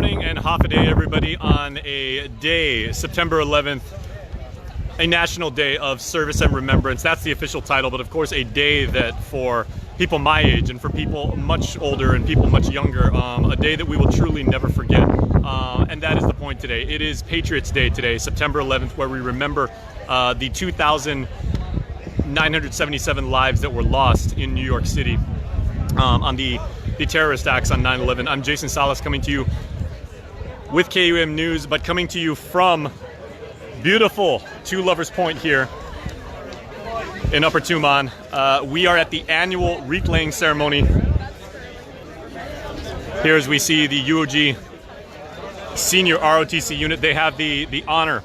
morning and half a day, everybody, on a day, September 11th, a national day of service and remembrance. That's the official title, but of course a day that for people my age and for people much older and people much younger, a day that we will truly never forget. And that is the point today. It is Patriots Day today, September 11th, where we remember the 2,977 lives that were lost in New York City on the terrorist acts on 9/11. I'm Jason Salas, coming to you with KUM News, but coming to you from beautiful Two Lovers Point here in Upper Tumon. We are at the annual Wreath-Laying ceremony. Here as we see the UOG senior ROTC unit. They have the honor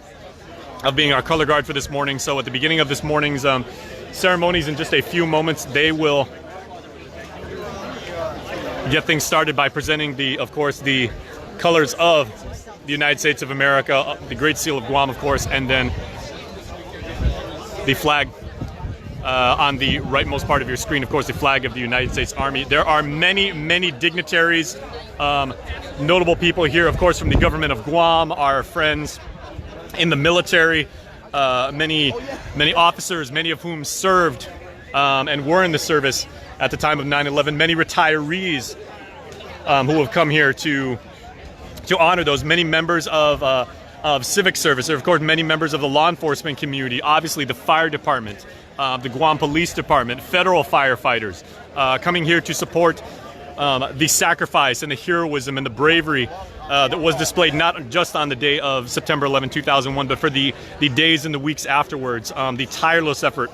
of being our color guard for this morning. So at the beginning of this morning's ceremonies, in just a few moments, they will get things started by presenting of course, the colors of the United States of America, the Great Seal of Guam, of course, and then the flag on the rightmost part of your screen, of course, the flag of the United States Army. There are many, many dignitaries, notable people here, of course, from the government of Guam, our friends in the military, many officers, many of whom served and were in the service at the time of 9/11, many retirees who have come here to honor those, many members of civic service, of course, many members of the law enforcement community, obviously the fire department, the Guam Police Department, federal firefighters, coming here to support the sacrifice and the heroism and the bravery that was displayed not just on the day of September 11, 2001, but for the days and the weeks afterwards, the tireless effort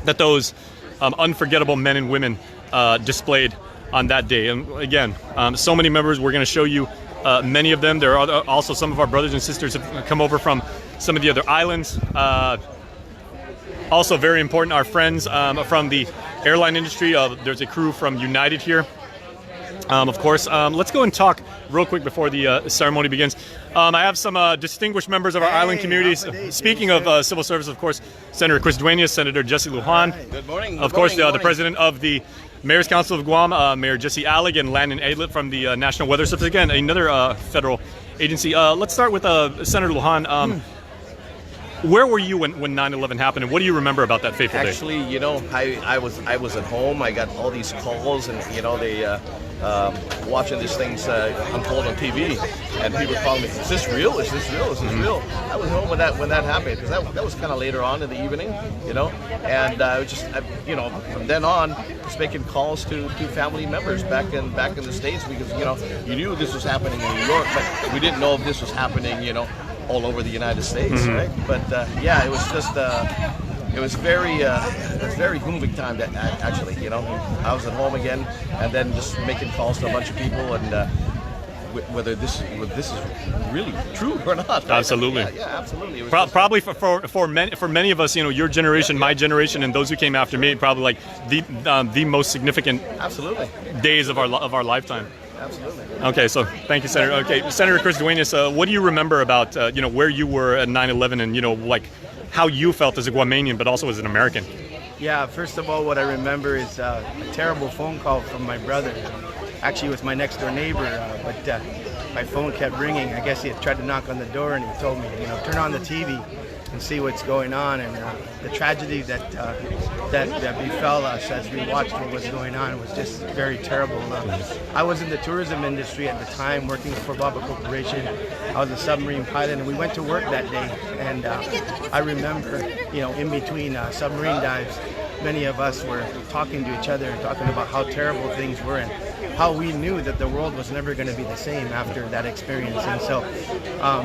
that those unforgettable men and women displayed on that day. And again, so many members. We're going to show you many of them. There are also some of our brothers and sisters have come over from some of the other islands. Also very important, our friends from the airline industry. There's a crew from United here. Of course, let's go and talk real quick before the ceremony begins. I have some distinguished members of our island communities. Speaking of civil service, of course, Senator Chris Duenas, Senator Jesse Lujan. Hi, good morning. Of course, the president of the Mayor's Council of Guam, Mayor Jesse Allig, and Landon Aidlet from the National Weather Service. Again, another federal agency. Let's start with Senator Lujan. Where were you when 9/11 happened, and what do you remember about that fateful day? Actually, you know, I was at home. I got all these calls, and you know, they watching these things unfold on TV, and people calling me, "Is this real? Is this real? Is this real?" I was home when that happened, because that was kind of later on in the evening, you know, and you know, from then on, just making calls to family members back in the States, because you know, you knew this was happening in New York, but we didn't know if this was happening, you know, all over the United States, right? But yeah, it was just it was very moving time. That actually, you know, I was at home again, and then just making calls to a bunch of people, and whether this is really true or not. Right? Absolutely. Yeah, absolutely. It was Probably for many of us, you know, your generation, my generation, and those who came after me, probably like the most significant days of our lifetime. Absolutely. Okay, so thank you, Senator. Okay, Senator Chris Duenas, what do you remember about you know, where you were at 9/11, and you know, like how you felt as a Guamanian, but also as an American? Yeah, first of all, what I remember is a terrible phone call from my brother. Actually, it was my next door neighbor, but my phone kept ringing. I guess he had tried to knock on the door, and he told me, you know, turn on the TV and see what's going on. And the tragedy that befell us as we watched what was going on was just very terrible. I was in the tourism industry at the time, working for Baba Corporation. I was a submarine pilot, and we went to work that day. And I remember, you know, in between submarine dives, many of us were talking to each other and talking about how terrible things were, and how we knew that the world was never going to be the same after that experience. And so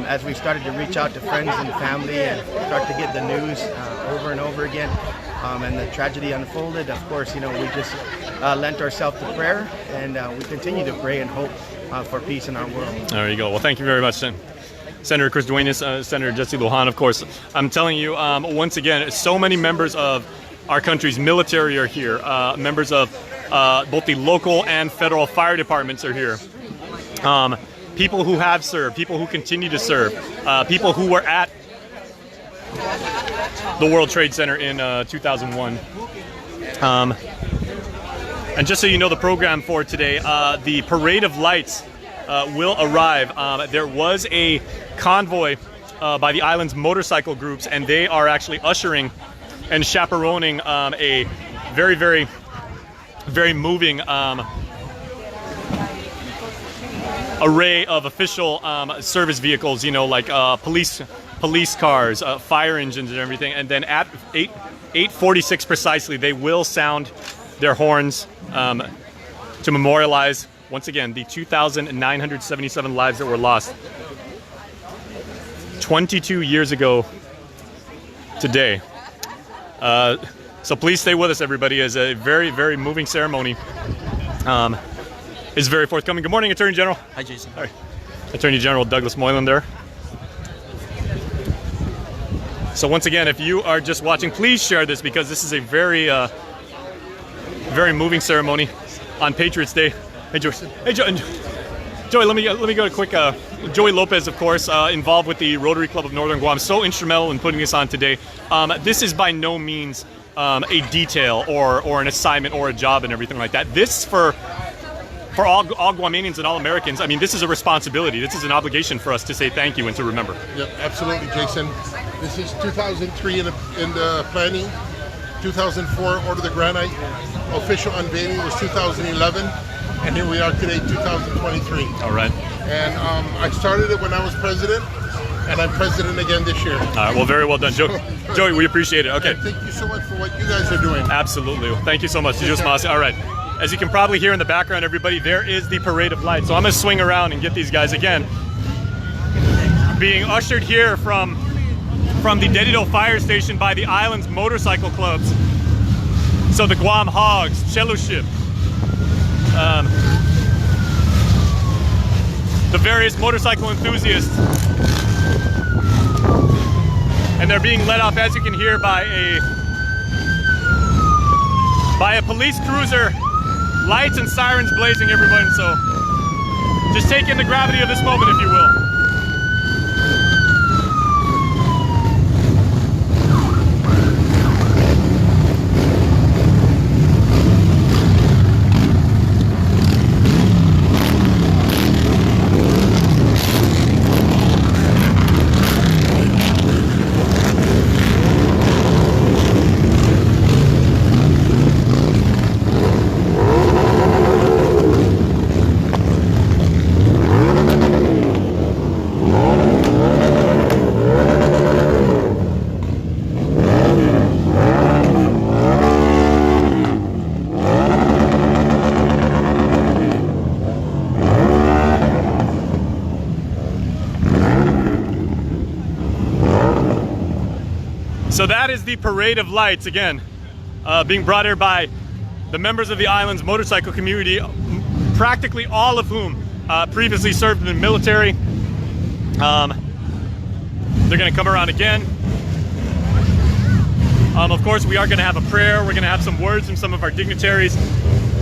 as we started to reach out to friends and family and start to get the news over and over again, and the tragedy unfolded, of course, you know, we just lent ourselves to prayer, and we continue to pray and hope for peace in our world. There you go. Well, thank you very much, Senator Chris Duenas, Senator Jesse Lujan. Of course, I'm telling you, once again, so many members of our country's military are here. Members of both the local and federal fire departments are here. People who have served, people who continue to serve, people who were at the World Trade Center in 2001. And just so you know the program for today, the Parade of Lights will arrive. There was a convoy by the island's motorcycle groups, and they are actually ushering and chaperoning a very, very, very moving array of official service vehicles, you know, like police cars, fire engines and everything. And then at 8:46 precisely, they will sound their horns to memorialize, once again, the 2,977 lives that were lost 22 years ago today. So please stay with us, everybody, as a very, very moving ceremony is very forthcoming. Good morning, Attorney General. Hi, Jason. All right. Attorney General Douglas Moylan there. So once again, if you are just watching, please share this, because this is a very, very moving ceremony on Patriots Day. Hey, Joey. Hey, Joey, let me go to quick. Joey Lopez, of course, involved with the Rotary Club of Northern Guam, so instrumental in putting this on today. This is by no means a detail or an assignment or a job and everything like that. This for all Guamanians and all Americans, I mean, this is a responsibility. This is an obligation for us to say thank you and to remember. Yep, absolutely, Jason. This is 2003 in the planning, 2004 Order the Granite, official unveiling was 2011, and here we are today, 2023. All right. And I started it when I was president, and I'm president again this year. All right, well, very well done, Joey, we appreciate it. Okay. And thank you so much for what you guys are doing. Absolutely. Thank you so much. All right. As you can probably hear in the background, everybody, there is the parade of lights. So I'm going to swing around and get these guys again. Being ushered here from the Dedido Fire Station by the island's motorcycle clubs. So the Guam Hogs, Cheluship, the various motorcycle enthusiasts. And they're being led off, as you can hear, by a police cruiser. Lights and sirens blazing, everyone. So just take in the gravity of this moment, if you will. So that is the parade of lights, again, being brought here by the members of the island's motorcycle community, practically all of whom previously served in the military. They're going to come around again. Of course, we are going to have a prayer. We're going to have some words from some of our dignitaries.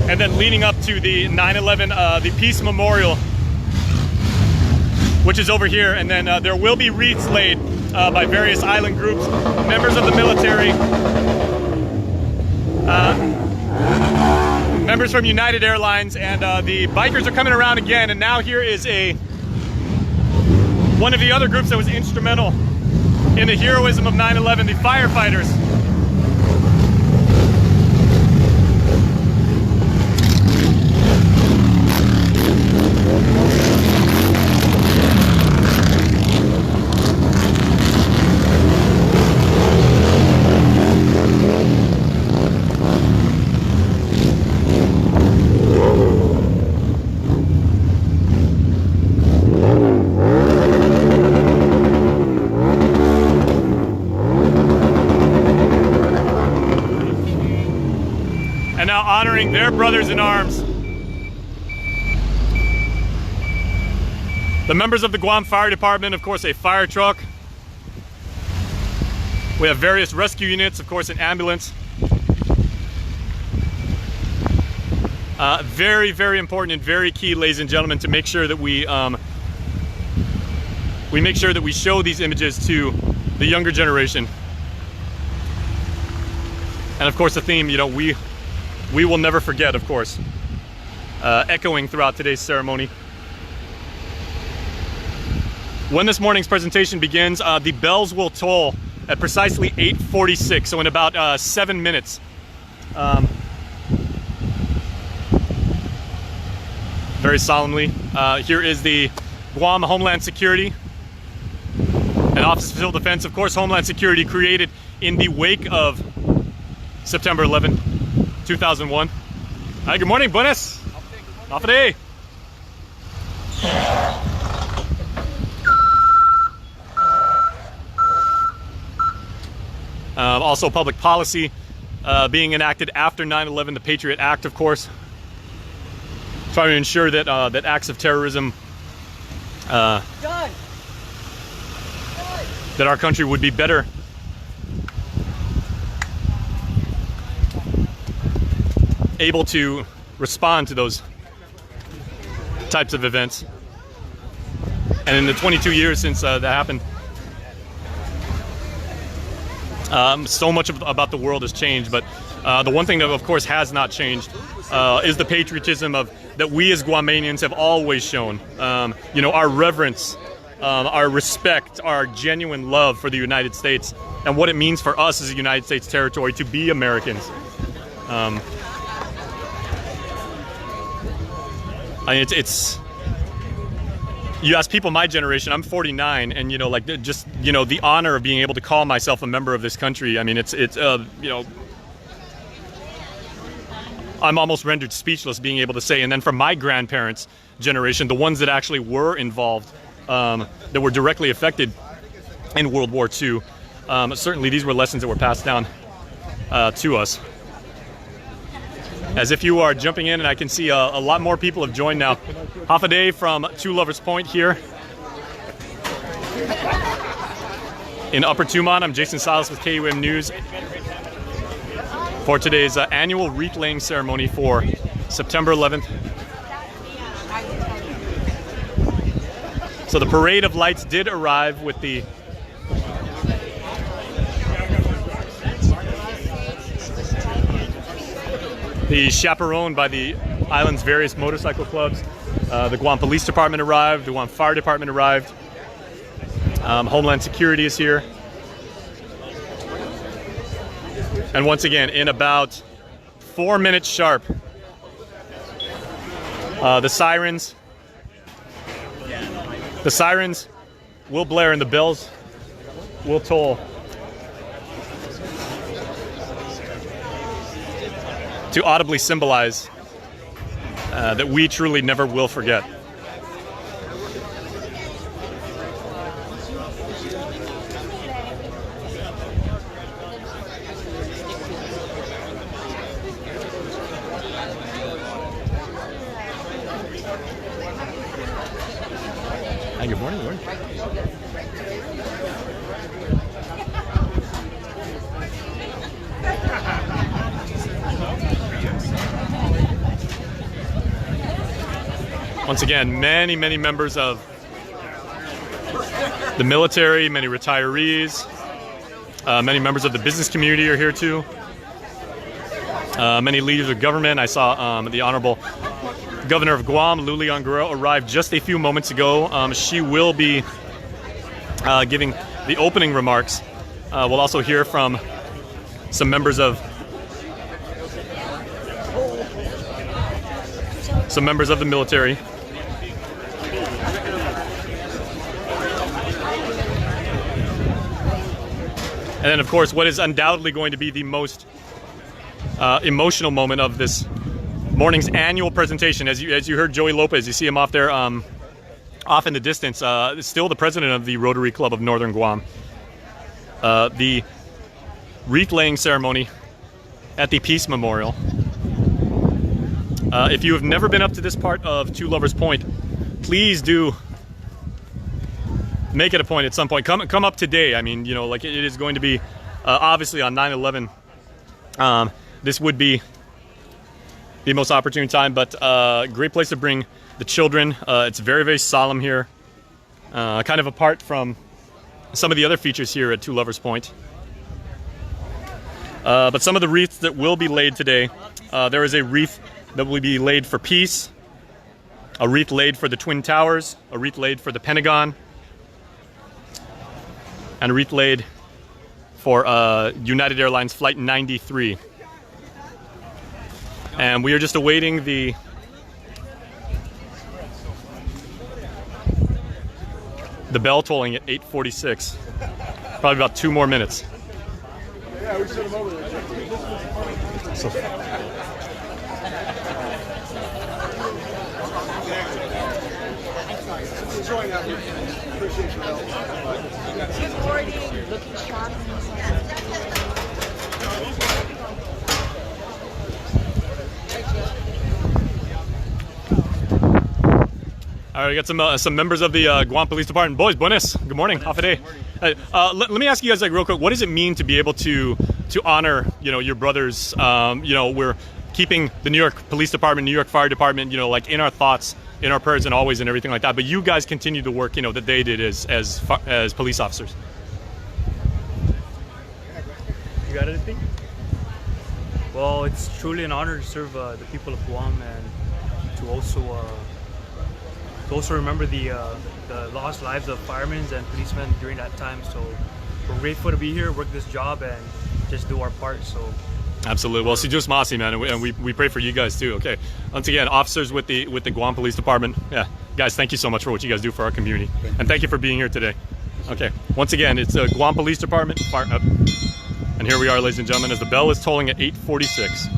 And then leading up to the 9/11, the Peace Memorial, which is over here. And then there will be wreaths laid by various island groups, members of the military, members from United Airlines, and the bikers are coming around again. And now here is one of the other groups that was instrumental in the heroism of 9/11, the firefighters. Honoring their brothers in arms. The members of the Guam Fire Department, of course, a fire truck. We have various rescue units, of course, an ambulance. Very, very important and very key, ladies and gentlemen, to make sure that we make sure that we show these images to the younger generation. And of course, the theme, you know, we will never forget, of course, echoing throughout today's ceremony. When this morning's presentation begins, the bells will toll at precisely 8:46, so in about 7 minutes. Very solemnly, here is the Guam Homeland Security and Office of Civil Defense. Of course, Homeland Security created in the wake of September 11, 2001. Hi, good morning, buenas. Afade. Also public policy being enacted after 9/11, the Patriot Act, of course, trying to ensure that that acts of terrorism, that our country would be better able to respond to those types of events. And in the 22 years since that happened, so much about the world has changed, but the one thing that of course has not changed is the patriotism that we as Guamanians have always shown. You know, our reverence, our respect, our genuine love for the United States and what it means for us as a United States territory to be Americans. I mean, it's you ask people my generation, I'm 49, and you know, like, just, you know, the honor of being able to call myself a member of this country. I mean, it's you know, I'm almost rendered speechless being able to say. And then from my grandparents' generation, the ones that actually were involved, that were directly affected in World War II, certainly these were lessons that were passed down to us. As if you are jumping in, and I can see a lot more people have joined now. Half a day from Two Lovers Point here in Upper Tumon. I'm Jason Silas with KUM News for today's annual wreath-laying ceremony for September 11th. So the parade of lights did arrive with the chaperoned by the island's various motorcycle clubs. The Guam Police Department arrived, the Guam Fire Department arrived, Homeland Security is here. And once again, in about 4 minutes sharp, the sirens will blare and the bells will toll to audibly symbolize that we truly never will forget. Hi, good morning. Good morning. Once again, many members of the military, many retirees, many members of the business community are here too. Many leaders of government. I saw the Honorable Governor of Guam, Lulian Guerrero, arrived just a few moments ago. She will be giving the opening remarks. We'll also hear from some members of the military. And then, of course, what is undoubtedly going to be the most emotional moment of this morning's annual presentation. As you heard Joey Lopez, you see him off there, off in the distance, still the president of the Rotary Club of Northern Guam. The wreath-laying ceremony at the Peace Memorial. If you have never been up to this part of Two Lovers Point, please do make it a point at some point. Come up today. I mean, you know, like, it is going to be obviously on 9/11. This would be the most opportune time, but great place to bring the children. It's very solemn here, kind of apart from some of the other features here at Two Lovers Point. But some of the wreaths that will be laid today, there is a wreath that will be laid for peace, a wreath laid for the Twin Towers, a wreath laid for the Pentagon, and wreath laid for United Airlines Flight 93. And we are just awaiting the bell tolling at 8:46. Probably about 2 more minutes. Yeah, we sent him over there. So, Enjoying out here. Appreciate your help. He's already looking sharp. all right, we got some members of the Guam Police Department. Boys, buenos. Good morning. Half a day. Let me ask you guys, like, real quick, what does it mean to be able to honor, your brothers? We're keeping the New York Police Department, New York Fire Department, like in our thoughts, in our prayers, and always, and everything like that. But you guys continue the work, that they did as police officers. You got anything? Well, it's truly an honor to serve the people of Guam, and to also remember the lost lives of firemen and policemen during that time. So we're grateful to be here, work this job, and just do our part. So absolutely. Well, si Diyos masi, man, and we pray for you guys too. Okay. Once again, officers with the Guam Police Department. Yeah, guys, thank you so much for what you guys do for our community, and thank you for being here today. Okay. Once again, it's the Guam Police Department. And here we are, ladies and gentlemen, as the bell is tolling at 8:46.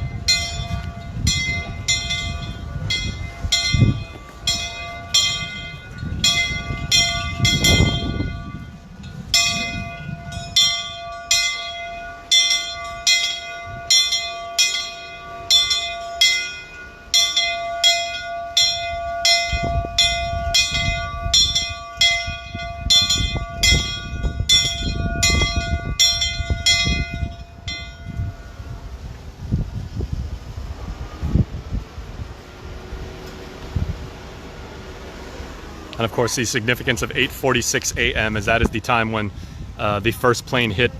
And of course, the significance of 8:46 a.m. as that is the time when the first plane hit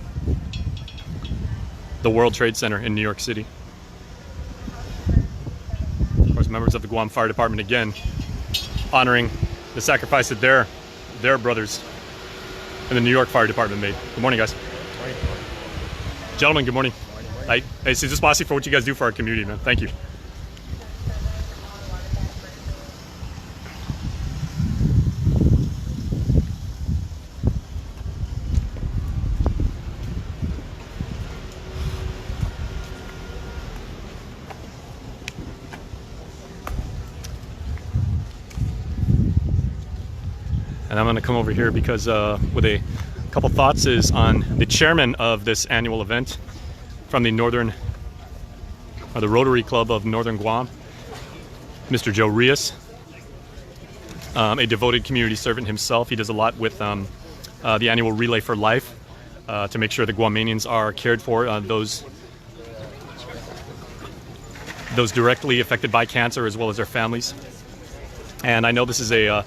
the World Trade Center in New York City. Of course, members of the Guam Fire Department again honoring the sacrifice that their brothers in the New York Fire Department made. Good morning, guys. Good morning. Gentlemen, good morning. Hey, it's just bossy for what you guys do for our community, man. Thank you. And I'm going to come over here because with a couple thoughts is on the chairman of this annual event from the the Rotary Club of Northern Guam, Mr. Joe Rios, a devoted community servant himself. He does a lot with the annual Relay for Life to make sure the Guamanians are cared for, those directly affected by cancer as well as their families. And I know this is a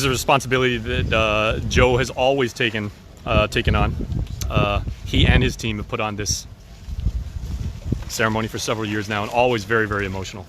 responsibility that Joe has always taken on. He and his team have put on this ceremony for several years now, and always very, very emotional.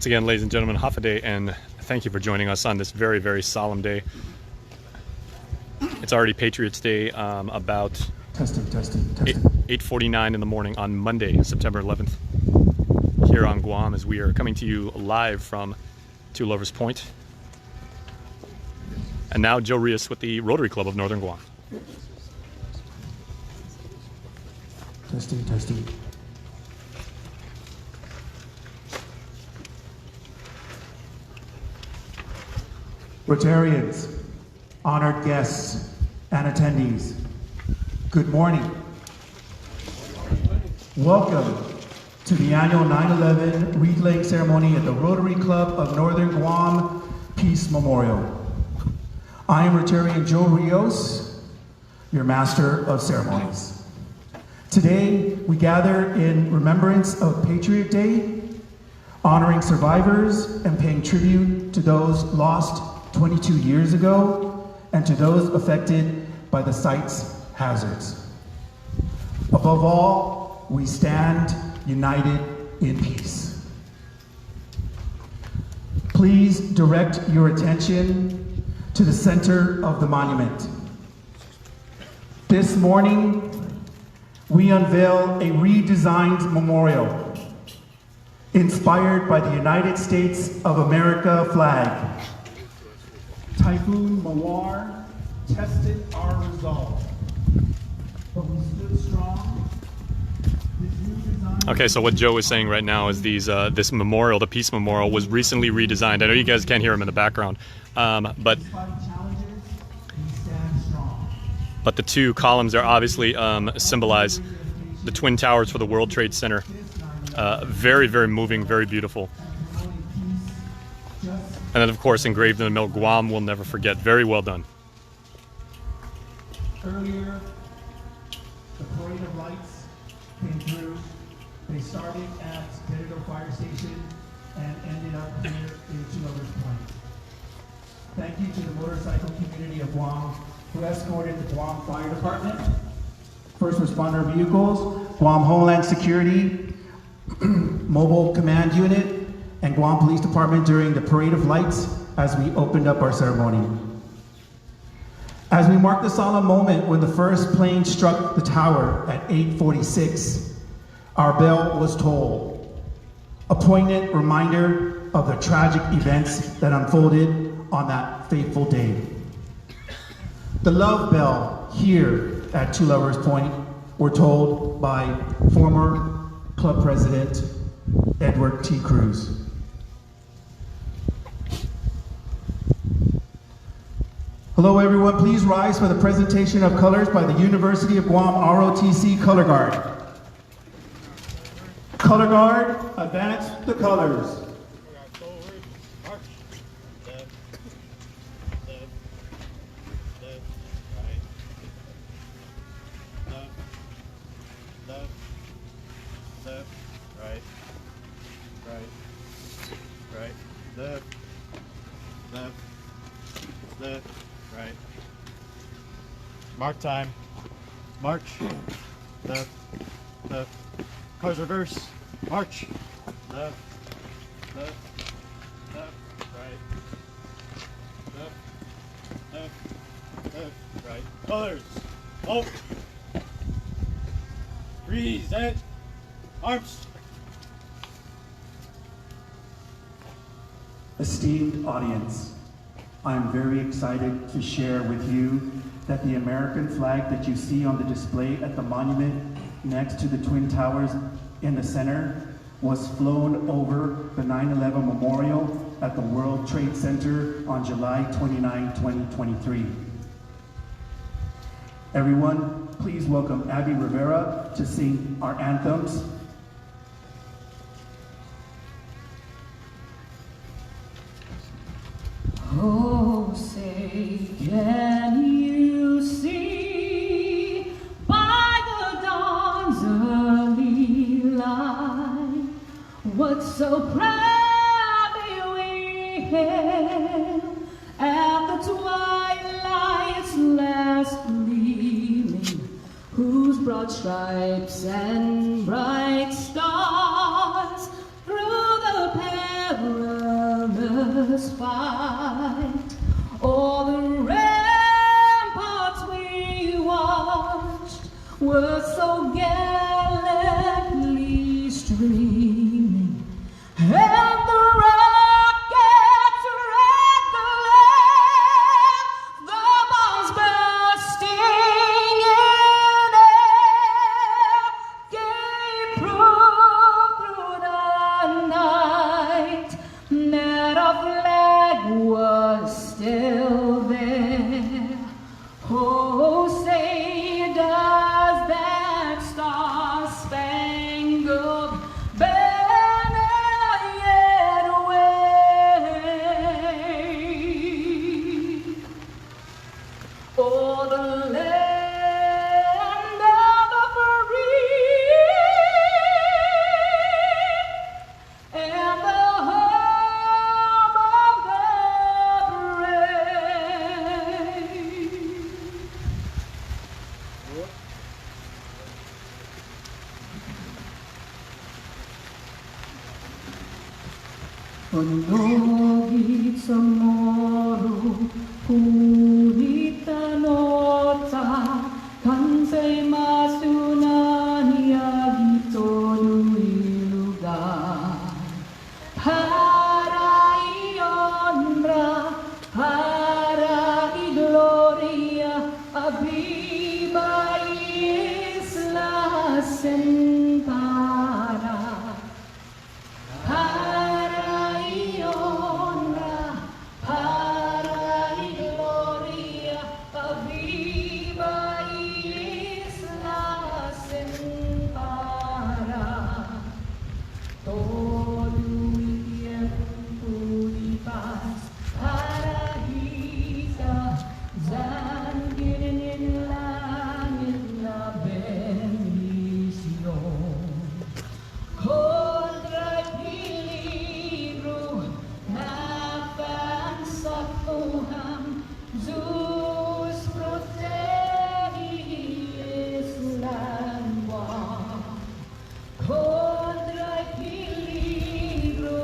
Once again, ladies and gentlemen, Hafaday, and thank you for joining us on this very, very solemn day. It's already Patriots Day, about Testing. 8:49 in the morning on Monday, September 11th, here on Guam, as we are coming to you live from Two Lovers Point. And now Joe Rios with the Rotary Club of Northern Guam. Testing. Rotarians, honored guests, and attendees, good morning. Welcome to the annual 9/11 Wreath-Laying ceremony at the Rotary Club of Northern Guam Peace Memorial. I am Rotarian Joe Rios, your Master of Ceremonies. Today, we gather in remembrance of Patriot Day, honoring survivors and paying tribute to those lost 22 years ago and to those affected by the site's hazards. Above all, we stand united in peace. Please direct your attention to the center of the monument. This morning, we unveil a redesigned memorial inspired by the United States of America flag. Typhoon Mawar tested our resolve, but we stood strong. This new design— Okay, so what Joe is saying right now is this memorial, the Peace Memorial, was recently redesigned. I know you guys can't hear him in the background, but Despite challenges, we stand strong. But the two columns are obviously symbolize the Twin Towers for the World Trade Center. Very, very moving, very beautiful. And then, of course, engraved in the middle, Guam will never forget. Very well done. Earlier, the parade of lights came through. They started at Keynote Fire Station and ended up here in Two Lovers Point. Thank you to the motorcycle community of Guam who escorted the Guam Fire Department, first responder vehicles, Guam Homeland Security, Mobile Command Unit, and Guam Police Department during the Parade of Lights as we opened up our ceremony. As we mark the solemn moment when the first plane struck the tower at 8:46, our bell was tolled, a poignant reminder of the tragic events that unfolded on that fateful day. The love bell here at Two Lovers Point were told by former club president Edward T. Cruz. Hello everyone, please rise for the presentation of colors by the University of Guam ROTC Color Guard. Color Guard, advance the colors. Mark time. March. Left. Cars reverse. March. Left. Right. Left. Right. Colors. Oh. Present. Arms. Esteemed audience, I am very excited to share with you that the American flag that you see on the display at the monument next to the Twin Towers in the center was flown over the 9/11 Memorial at the World Trade Center on July 29, 2023. Everyone, please welcome Abby Rivera to sing our anthems. Oh, say, can you see by the dawn's early light what so proudly we hailed at the twilight's last gleaming, whose broad and bright stars through the perilous marvelous fight. All the ramparts we watched were so gallantly streaming, and the rockets red glare, the bombs bursting in air, gave proof through the night that our flag was still there. Oh, say does that star-spangled banner yet wave o'er the land of the free and the home of the brave? Unogit sa moro, purit anota, kansay masunan yagito lugar. Para ionra, para igloria, aviva isla sentada. Para honra, para gloria, viva isla sentada. Todo el tiempo y paz para Hisa, Zangin en la bendición. Contra el peligro, nafan sa Tuhan, Zeus protegis langwa. Contra el peligro,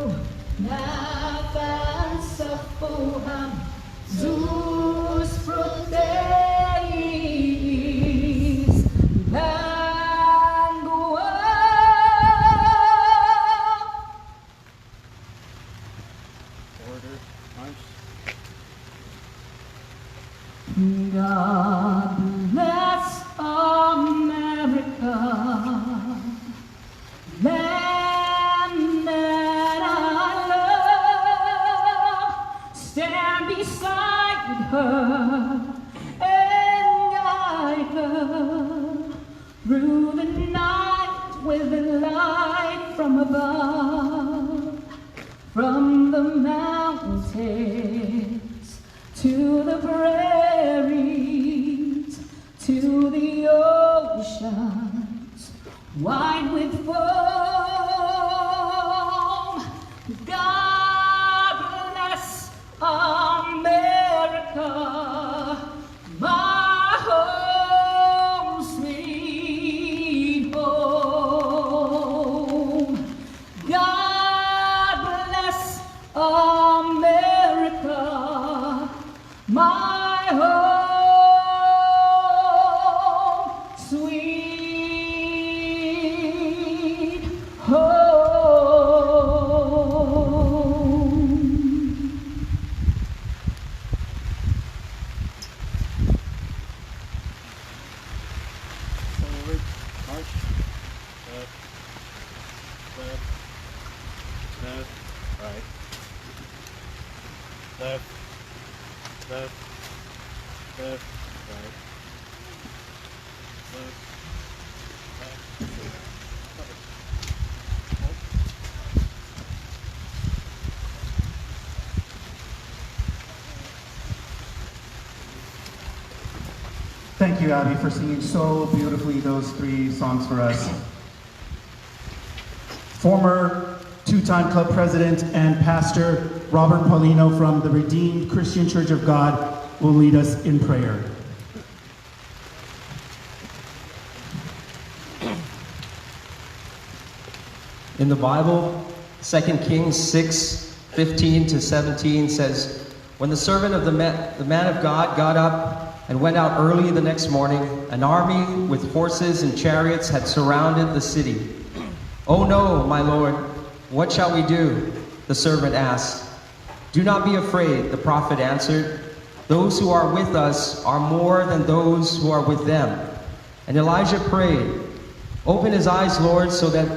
nafan sa Tuhan, Zeus protegis langwa. God bless America, land that I love. Stand beside her and guide her through the night with the light from above, from the mountains to the prairies, to the oceans, wide with foam. God bless America, my home, sweet home. God bless America, my home, sweet home. Forward, march, left, left, left, right, left, left, left, right, left, left. Thank you, Abby, for singing so beautifully those three songs for us. Former two-time club president and pastor Robert Paulino from the Redeemed Christian Church of God will lead us in prayer. In the Bible, 2 Kings 6, 15 to 17 says, "When the servant of the man of God got up and went out early the next morning, an army with horses and chariots had surrounded the city. 'Oh no, my lord, what shall we do?' the servant asked. 'Do not be afraid,' the prophet answered. 'Those who are with us are more than those who are with them.' And Elijah prayed, 'Open his eyes, Lord, so that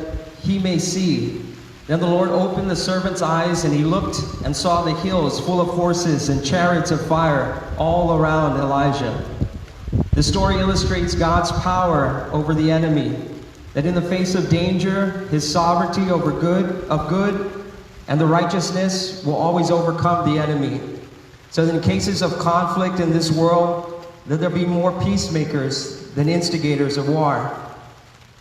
he may see.' Then the Lord opened the servant's eyes, and he looked and saw the hills full of horses and chariots of fire all around Elijah." The story illustrates God's power over the enemy, that in the face of danger, his sovereignty over good and the righteousness will always overcome the enemy. So that in cases of conflict in this world, let there be more peacemakers than instigators of war.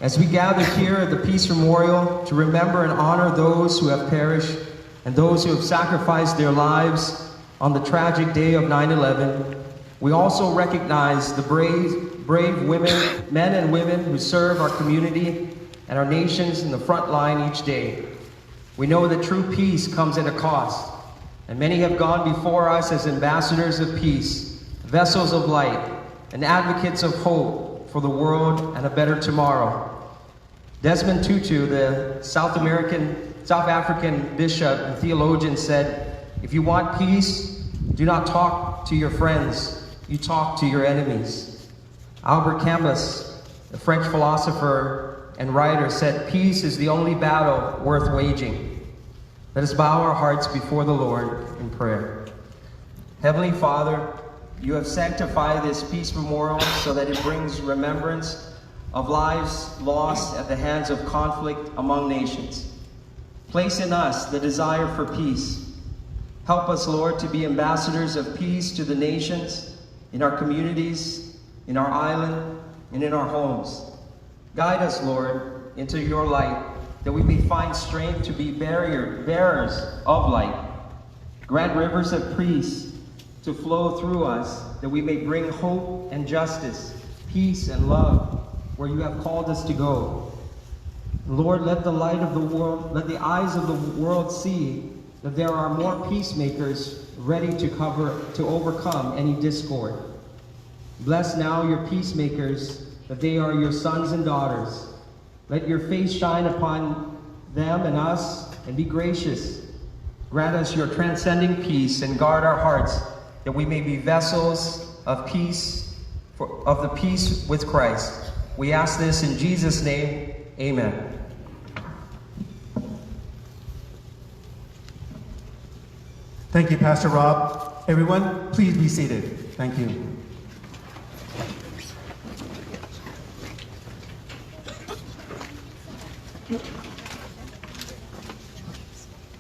As we gather here at the Peace Memorial to remember and honor those who have perished and those who have sacrificed their lives on the tragic day of 9/11, we also recognize the brave women, men and women who serve our community and our nations in the front line each day. We know that true peace comes at a cost, and many have gone before us as ambassadors of peace, vessels of light, and advocates of hope for the world and a better tomorrow. Desmond Tutu, the South African bishop and theologian, said, "If you want peace, do not talk to your friends, you talk to your enemies." Albert Camus, the French philosopher and writer, said, "Peace is the only battle worth waging." Let us bow our hearts before the Lord in prayer. Heavenly Father, you have sanctified this peace memorial so that it brings remembrance of lives lost at the hands of conflict among nations. Place in us the desire for peace. Help us, Lord, to be ambassadors of peace to the nations, in our communities, in our island, and in our homes. Guide us, Lord, into your light, that we may find strength to be bearers of light. Grant rivers of peace to flow through us, that we may bring hope and justice, peace and love where you have called us to go. Lord, let the light of the world, let the eyes of the world see that there are more peacemakers ready to overcome any discord. Bless now your peacemakers, that they are your sons and daughters. Let your face shine upon them and us, and be gracious. Grant us your transcending peace, and guard our hearts, that we may be vessels of peace, of the peace with Christ. We ask this in Jesus' name, amen. Thank you, Pastor Rob. Everyone, please be seated. Thank you.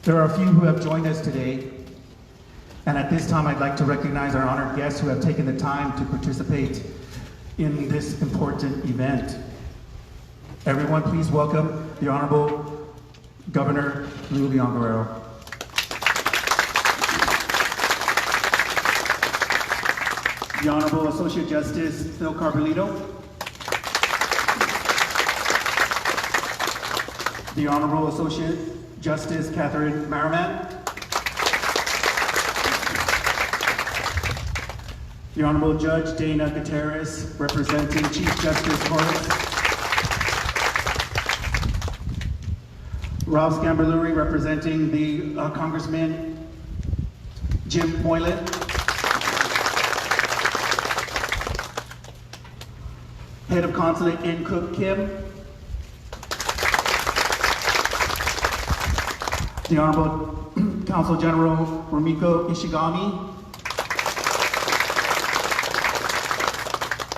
There are a few who have joined us today, and at this time I'd like to recognize our honored guests who have taken the time to participate in this important event. Everyone, please welcome the Honorable Governor Lou Leon Guerrero. The Honorable Associate Justice Phil Carbolito. The Honorable Associate Justice Catherine Merriman. The Honorable Judge Dana Gutierrez, representing Chief Justice Horace. Ralph Scamberluri, representing the Congressman Jim Moylan. Head of Consulate in Cook Kim. The Honorable Consul General Rumiko Ishigami.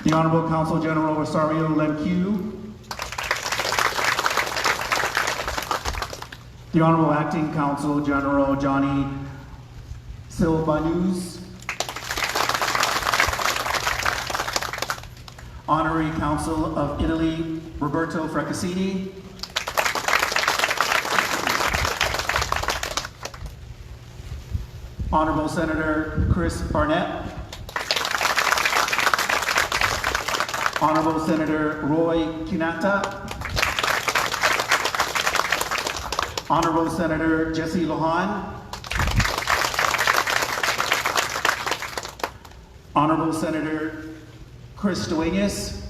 The Honorable Consul General Rosario Lemque. The Honorable Acting Consul General Johnny Silvanus. Honorary Consul of Italy, Roberto Fracassini. Honorable Senator Chris Barnett. Honorable Senator Roy Kinata. Honorable Senator Jesse Lohan. Honorable Senator Chris Dueñas.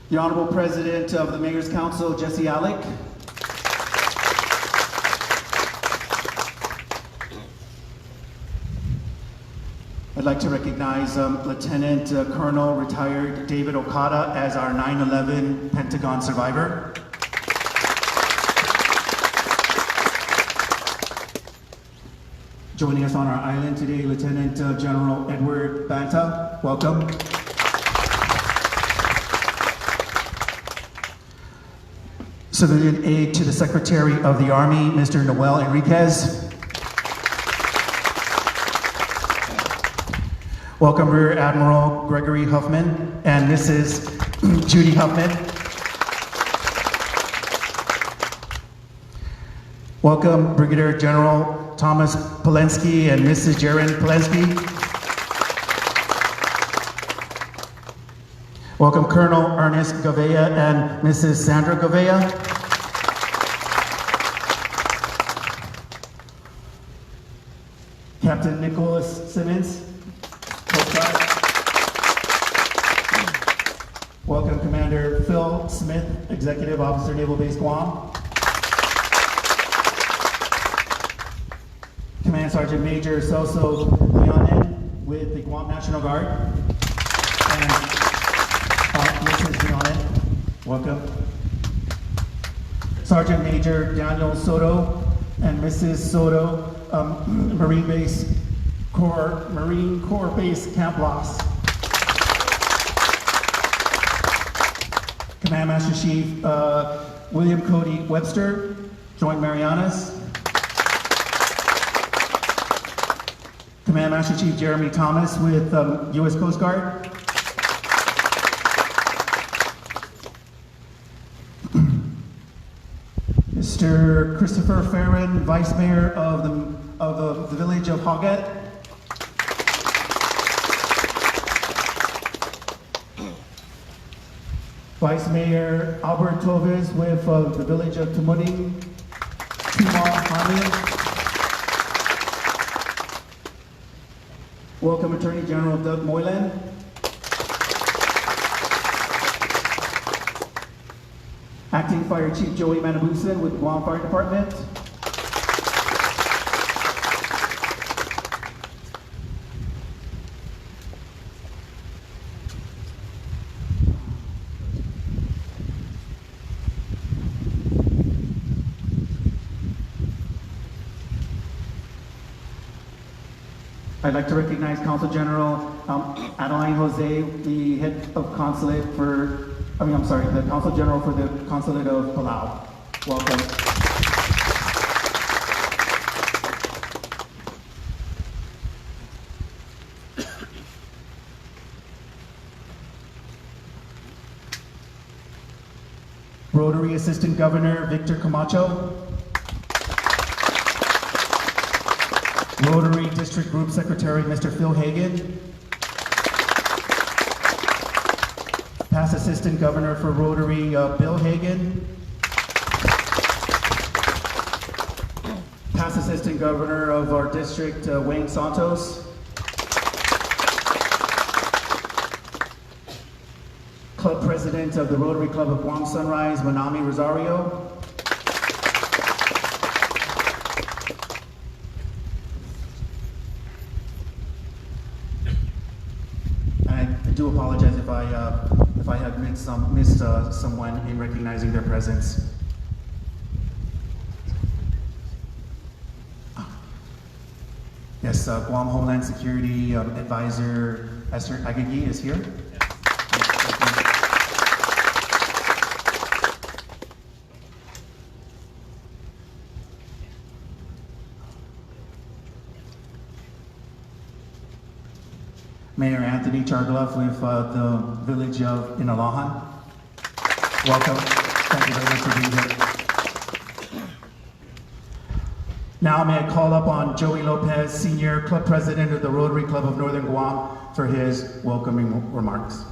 The Honorable President of the Mayor's Council, Jesse Alec. I'd like to recognize Lieutenant Colonel retired David Okada as our 9/11 Pentagon survivor. Joining us on our island today, Lieutenant General Edward Banta. Welcome. Civilian aide to the Secretary of the Army, Mr. Noel Enriquez. Welcome Rear Admiral Gregory Huffman and Mrs. Judy Huffman. Welcome Brigadier General Thomas Polensky and Mrs. Jaren Polensky. Welcome Colonel Ernest Gouveia and Mrs. Sandra Gouveia. Captain Nicholas Simmons. Welcome Commander Phil Smith, Executive Officer, Naval Base Guam. Command Sergeant Major Soso Leonen with the Guam National Guard. And Mrs. Leonen, welcome. Sergeant Major Daniel Soto and Mrs. Soto, Marine Corps Base Camp Loss. Command Master Chief William Cody Webster, Joint Marianas. Command Master Chief Jeremy Thomas with U.S. Coast Guard. Mr. Christopher Farron, Vice Mayor of the village of Hoggett. Vice Mayor Albert Toves with the village of Tumuning, Timor, Army. Welcome Attorney General Doug Moylan. Acting Fire Chief Joey Manabusan with the Guam Fire Department. I'd like to recognize Consul General Adeline Jose, the head of consulate for, the Consul General for the Consulate of Palau. Welcome. Rotary Assistant Governor Victor Camacho. Rotary District Group Secretary, Mr. Phil Hagan. Past Assistant Governor for Rotary, Bill Hagan. Past Assistant Governor of our district, Wayne Santos. Club President of the Rotary Club of Guam Sunrise, Manami Rosario. I do apologize if I have missed someone in recognizing their presence. Yes, Guam Homeland Security Advisor Esther Agagi is here. Mayor Anthony Chargloff with the village of Inalahan. Welcome. Thank you very much for being here. Now may I call up on Joey Lopez, Senior Club President of the Rotary Club of Northern Guam, for his welcoming remarks.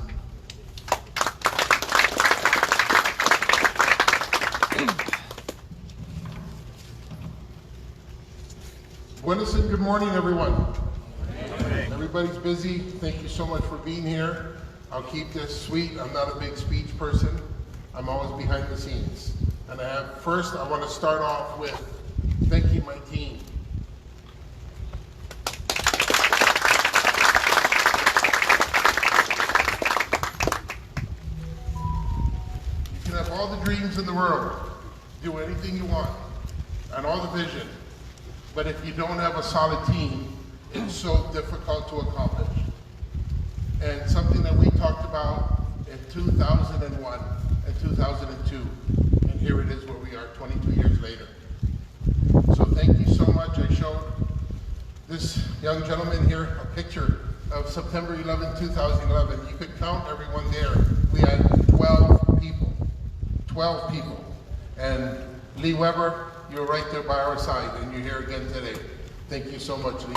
Buenos and good morning, everyone. Everybody's busy. Thank you so much for being here. I'll keep this sweet. I'm not a big speech person. I'm always behind the scenes. And first, I want to start off with thanking my team. You can have all the dreams in the world, do anything you want, and all the vision. But if you don't have a solid team, it's so difficult to accomplish. And something that we talked about in 2001 and 2002, and here it is where we are 22 years later. So thank you so much. I showed this young gentleman here a picture of September 11, 2011. You could count everyone there. We had 12 people. 12 people. And Lee Weber, you're right there by our side, and you're here again today. Thank you so much, Lee.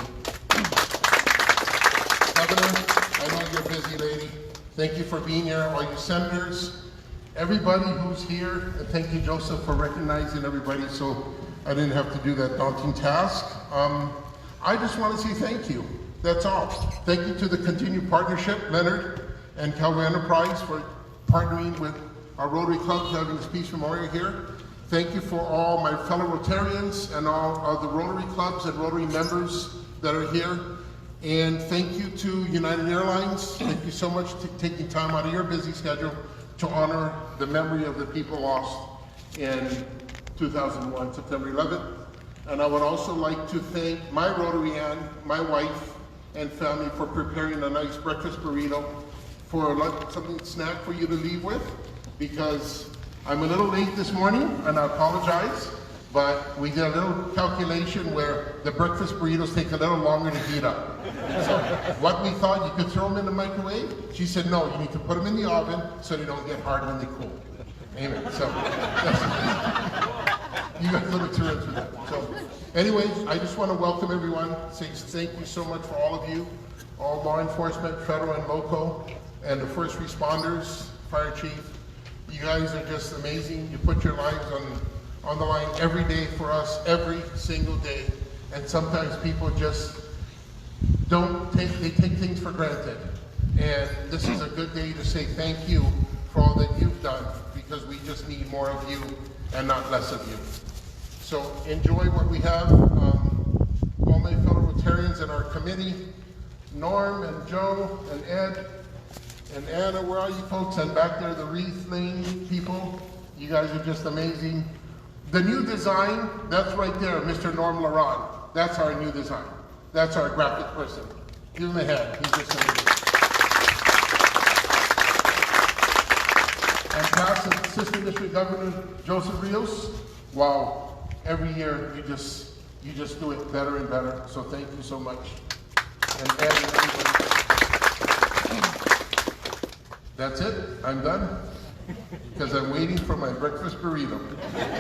Governor, I know you're a busy lady. Thank you for being here, all you senators, everybody who's here, and thank you, Joseph, for recognizing everybody so I didn't have to do that daunting task. I just want to say thank you. That's all. Thank you to the continued partnership, Leonard and Calvary Enterprise, for partnering with our Rotary Club, having this Peace Memorial here. Thank you for all my fellow Rotarians and all of the Rotary Clubs and Rotary members that are here. And thank you to United Airlines. Thank you so much for taking time out of your busy schedule to honor the memory of the people lost in 2001, September 11th. And I would also like to thank my Rotarian, my wife and family for preparing a nice breakfast burrito for something snack for you to leave with, because I'm a little late this morning, and I apologize, but we did a little calculation where the breakfast burritos take a little longer to heat up. So what we thought, you could throw them in the microwave. She said, no, you need to put them in the oven so they don't get hard when they cool. Amen. So you got a little experience with that. So anyways, I just want to welcome everyone, say thank you so much for all of you, all law enforcement, federal and local, and the first responders, fire chief. You guys are just amazing. You put your lives on the line every day for us, every single day. And sometimes people just they take things for granted. And this is a good day to say thank you for all that you've done, because we just need more of you and not less of you. So enjoy what we have. All my fellow Rotarians in our committee, Norm and Joe and Ed, and Anna, where are you folks? And back there, the Wreath-Laying people. You guys are just amazing. The new design, that's right there, Mr. Norm Laurent. That's our new design. That's our graphic person. Give him a hand. He's just amazing. And past Assistant District Governor Joseph Rios. Wow, every year you just do it better and better. So thank you so much. And everybody. That's it. I'm done. Because I'm waiting for my breakfast burrito. I've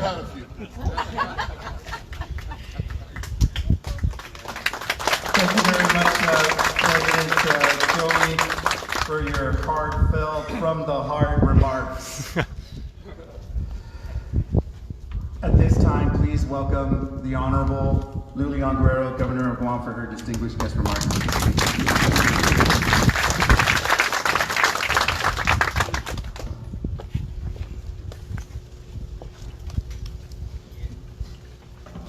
had a few. Thank you very much, President Joey, for your heartfelt, from the heart remarks. At this time, please welcome the Honorable Lilian Guerrero, Governor of Guam, for her distinguished guest remarks.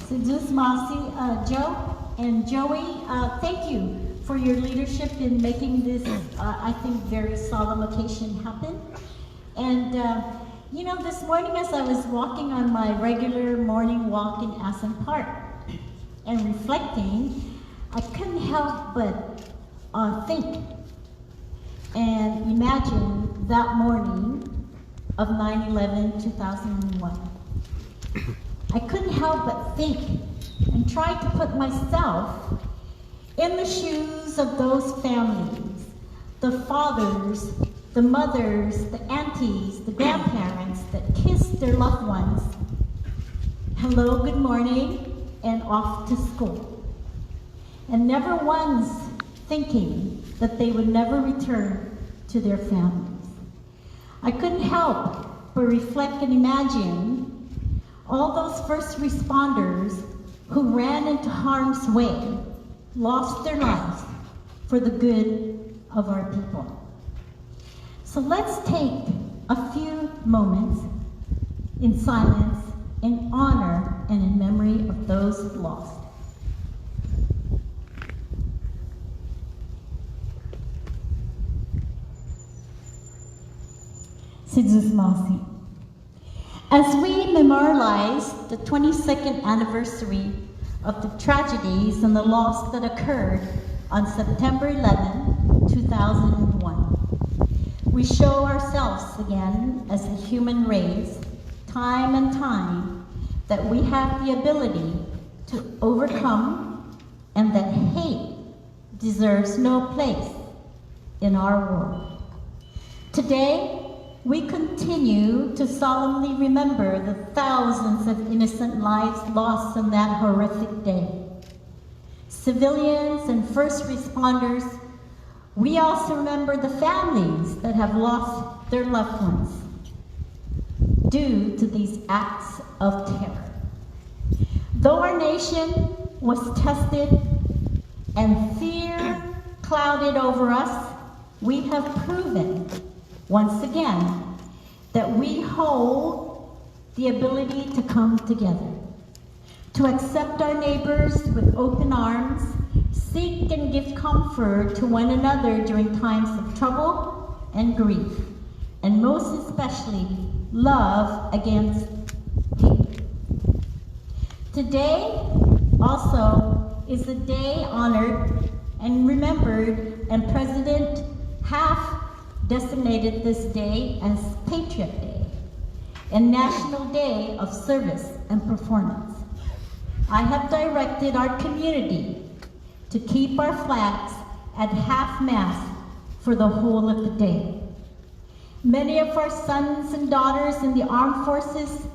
Sedus Masi, Joe and Joey, thank you for your leadership in making this, I think, very solemn occasion happen. And you know, this morning as I was walking on my regular morning walk in Aspen Park and reflecting, I couldn't help but think and imagine that morning of 9/11/2001. I couldn't help but think and try to put myself in the shoes of those families, the fathers, the mothers, the aunties, the grandparents that kissed their loved ones. Hello, good morning, and off to school. And never once thinking that they would never return to their families. I couldn't help but reflect and imagine All those first responders who ran into harm's way lost their lives for the good of our people. So let's take a few moments in silence in honor and in memory of those lost. Si Diyos masi. As we memorialize the 22nd anniversary of the tragedies and the loss that occurred on September 11, 2001, we show ourselves again as a human race, time and time, that we have the ability to overcome and that hate deserves no place in our world. Today, we continue to solemnly remember the thousands of innocent lives lost on that horrific day. Civilians and first responders, we also remember the families that have lost their loved ones due to these acts of terror. Though our nation was tested and fear clouded over us, we have proven once again that we hold the ability to come together, to accept our neighbors with open arms, seek and give comfort to one another during times of trouble and grief, and most especially, love against hate. Today also is a day honored and remembered, and President Half designated this day as Patriot Day and National Day of Service and Performance. I have directed our community to keep our flags at half-mast for the whole of the day. Many of our sons and daughters in the armed forces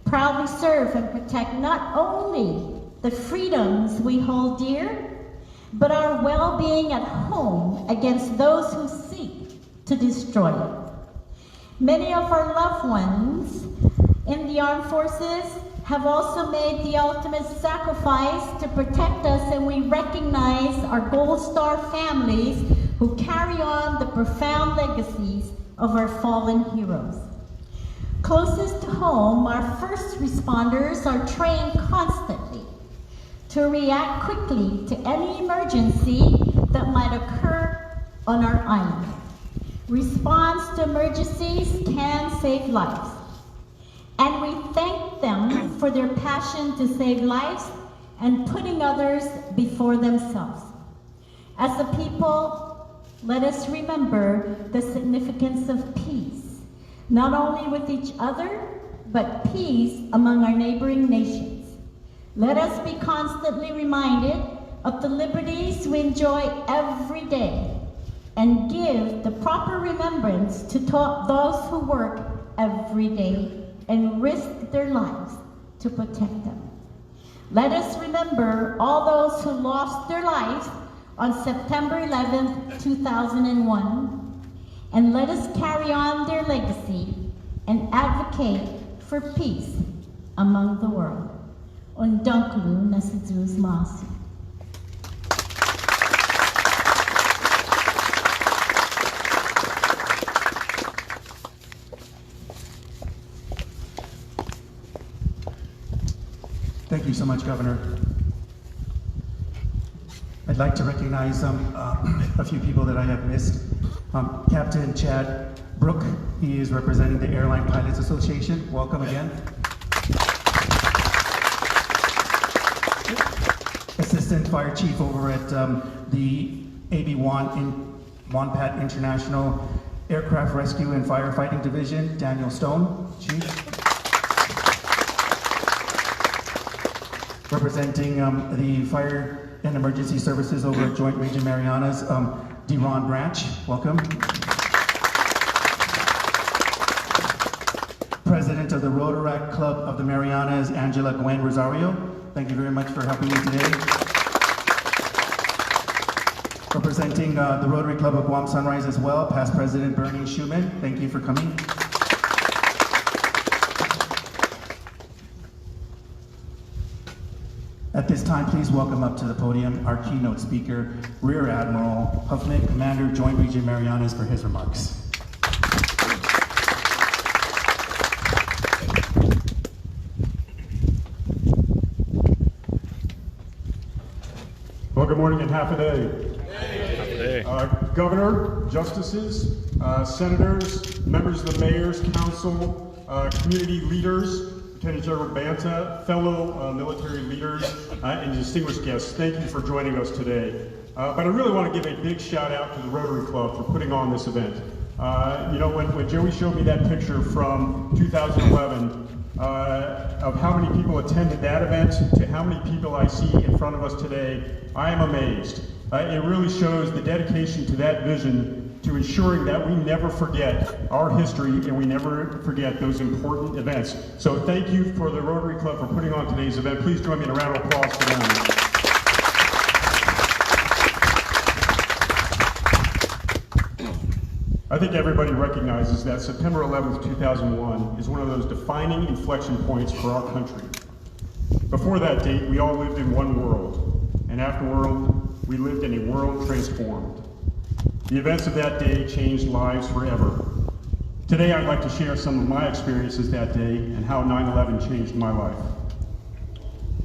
proudly serve and protect not only the freedoms we hold dear, but our well-being at home against those who seek to destroy it. Many of our loved ones in the armed forces have also made the ultimate sacrifice to protect us, and we recognize our Gold Star families who carry on the profound legacies of our fallen heroes. Closest to home, our first responders are trained constantly to react quickly to any emergency that might occur on our island. Response to emergencies can save lives, and we thank them for their passion to save lives and putting others before themselves. As a people, let us remember the significance of peace, not only with each other, but peace among our neighboring nations. Let us be constantly reminded of the liberties we enjoy every day, and give the proper remembrance to those who work every day and risk their lives to protect them. Let us remember all those who lost their lives on September 11th, 2001, and let us carry on their legacy and advocate for peace among the world. Undankulu na si Diyos masi. Thank you so much, Governor. I'd like to recognize a few people that I have missed. Captain Chad Brook, he is representing the Airline Pilots Association. Welcome again. Assistant Fire Chief over at the AB-1 in Monpat International Aircraft Rescue and Firefighting Division, Daniel Stone, Chief. Representing the Fire and Emergency Services over at Joint Region Marianas, DeRon Branch, welcome. President of the Rotaract Club of the Marianas, Angela Gwen Rosario, thank you very much for helping me today. Representing the Rotary Club of Guam Sunrise as well, past President Bernie Schumann, thank you for coming. At this time, please welcome up to the podium our keynote speaker, Rear Admiral Huffman, Commander Joint Region Marianas, for his remarks. Well, good morning and half a day. Governor, justices, senators, members of the mayor's council, community leaders, Lieutenant General Banta, fellow military leaders, and distinguished guests, thank you for joining us today. But I really want to give a big shout out to the Rotary Club for putting on this event. You know, when Joey showed me that picture from 2011, of how many people attended that event to how many people I see in front of us today, I am amazed. It really shows the dedication to that vision to ensuring that we never forget our history and we never forget those important events. So thank you for the Rotary Club for putting on today's event. Please join me in a round of applause for them. I think everybody recognizes that September 11th, 2001 is one of those defining inflection points for our country. Before that date, we all lived in one world, and afterward, we lived in a world transformed. The events of that day changed lives forever. Today, I'd like to share some of my experiences that day and how 9/11 changed my life.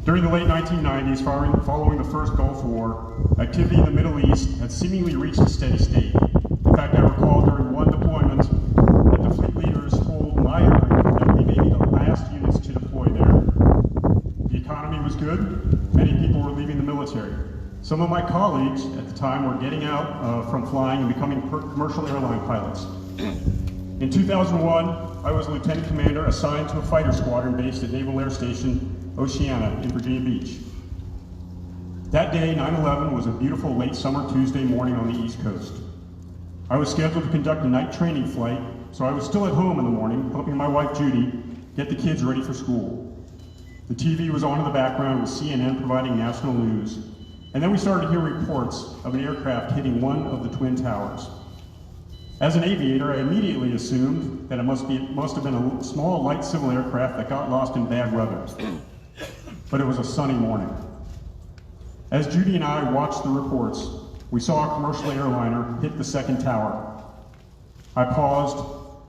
During the late 1990s, following the first Gulf War, activity in the Middle East had seemingly reached a steady state. In fact, I recall during one deployment that the fleet leaders told my airline that we may be the last units to deploy there. The economy was good. Many people were leaving the military. Some of my colleagues at the time were getting out from flying and becoming commercial airline pilots. In 2001, I was a lieutenant commander assigned to a fighter squadron based at Naval Air Station Oceana in Virginia Beach. That day, 9/11, was a beautiful late summer Tuesday morning on the East Coast. I was scheduled to conduct a night training flight, so I was still at home in the morning, helping my wife Judy get the kids ready for school. The TV was on in the background with CNN providing national news, and then we started to hear reports of an aircraft hitting one of the Twin Towers. As an aviator, I immediately assumed that it must have been a small light civil aircraft that got lost in bad weather. But it was a sunny morning. As Judy and I watched the reports, we saw a commercial airliner hit the second tower. I paused,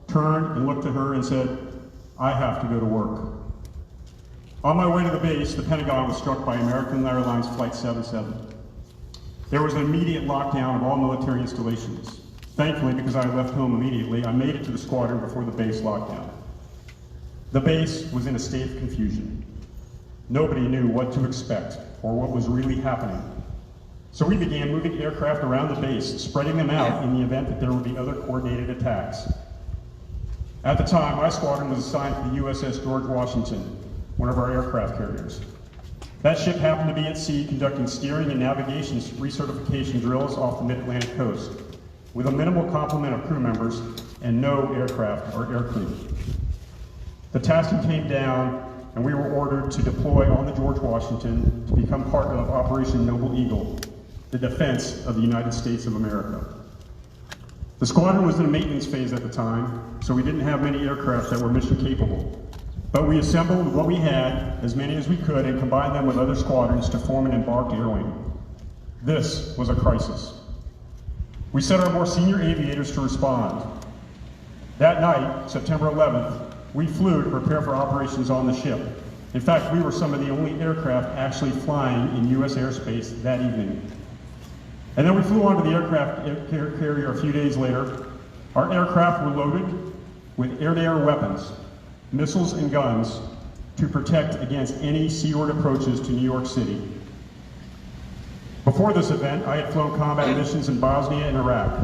turned, and looked at her and said, I have to go to work. On my way to the base, the Pentagon was struck by American Airlines Flight 77. There was an immediate lockdown of all military installations. Thankfully, because I left home immediately, I made it to the squadron before the base lockdown. The base was in a state of confusion. Nobody knew what to expect or what was really happening. So we began moving aircraft around the base, spreading them out in the event that there would be other coordinated attacks. At the time, my squadron was assigned to the USS George Washington, one of our aircraft carriers. That ship happened to be at sea conducting steering and navigation recertification drills off the mid-Atlantic coast, with a minimal complement of crew members and no aircraft or aircrew. The tasking came down, and we were ordered to deploy on the George Washington to become part of Operation Noble Eagle, the defense of the United States of America. The squadron was in a maintenance phase at the time, so we didn't have many aircraft that were mission capable. But we assembled what we had, as many as we could, and combined them with other squadrons to form an embarked air wing. This was a crisis. We set our more senior aviators to respond. That night, September 11th, we flew to prepare for operations on the ship. In fact, we were some of the only aircraft actually flying in U.S. airspace that evening. And then we flew onto the aircraft carrier a few days later. Our aircraft were loaded with air-to-air weapons, missiles and guns to protect against any seaward approaches to New York City. Before this event, I had flown combat missions in Bosnia and Iraq.